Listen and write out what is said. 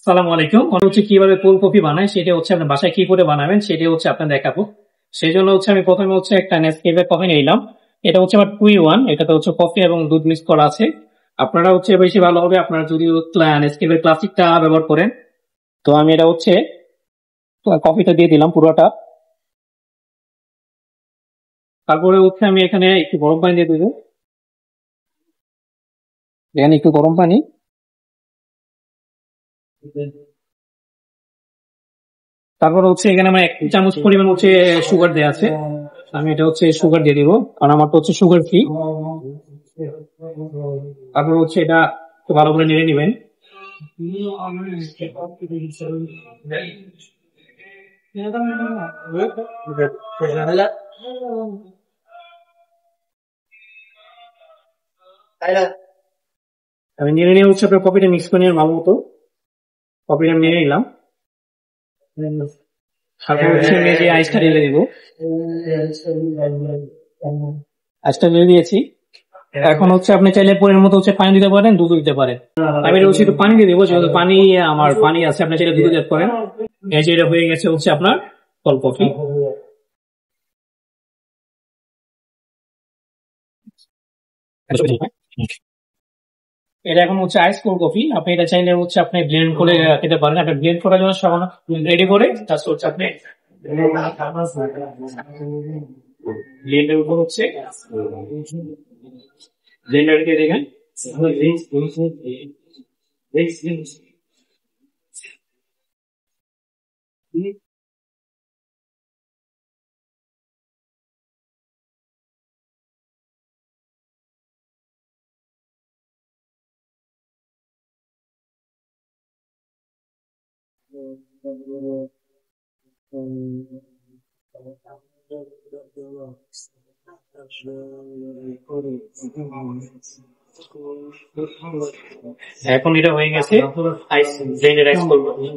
সালাম আলাইকুম। হচ্ছে কিভাবে কোল্ড কফি বানায় সেটা হচ্ছে আপনার বাসায় কি করে বানাবেন সেটা হচ্ছে আপনার দেখাবো। সেই জন্য হচ্ছে আমি প্রথমে হচ্ছে একটা নেসকেফে কফি নিলাম। এটা হচ্ছে আমার 2 in 1, এটাতে হচ্ছে কফি এবং দুধ মিক্স করা আছে। আপনারা হচ্ছে বেশি ভালো হবে আপনারা যদি নেসকেফে ক্লাসিকটা ব্যবহার করেন। তো আমি এটা হচ্ছে কফিটা দিয়ে দিলাম পুরোটা। তারপরে হচ্ছে আমি এখানে একটু গরম পানি দিয়ে দেবো। এখানে একটু গরম পানি, তারপর হচ্ছে এখানে আমার 1 চামচ পরিমাণ হচ্ছে সুগার দেওয়া আছে। আমি এটা হচ্ছে সুগার দিয়ে দিব, কারণ আমার তো হচ্ছে সুগার ফ্রি। তারপর হচ্ছে এটা খুব ভালো করে নেড়ে নিবেন। আমি নেড়ে নিয়ে হচ্ছে আপনার কফিটা মিক্স করে নিয়ে ভালো মতো কফিটা নেড়ে নিলাম। তারপর হচ্ছে আমি এই যে আইসটা ঢেলে দিব। আইসটা ঢেলে দিয়েছি। এখন হচ্ছে আপনি চাইলে পরের মতো হচ্ছে পানি দিতে পারেন, দুধ দিতে পারেন। আমি এটা হচ্ছে একটু পানি দিয়ে দেবো, যেহেতু পানি আমার পানি আছে, আপনি চাইলে দুধ দিতে পারেন। এই যে এটা হয়ে গেছে হচ্ছে আপনার কোল্ড কফি। এটা এখন হচ্ছে আইস কোল্ড কফি। আপনি এটা চাইলে হচ্ছে আপনি ব্লেন্ড করে খেতে পারেন। আপনি ব্লেন্ড করার জন্য সামান্য রেডি করে জাস্ট হচ্ছে আপনি ব্লেন্ডের উপর হচ্ছে ব্লেন্ডারকে দেখেন। এখন এটা হয়ে গেছে আইস ব্লেন্ডেড আইস কোল্ড কফি।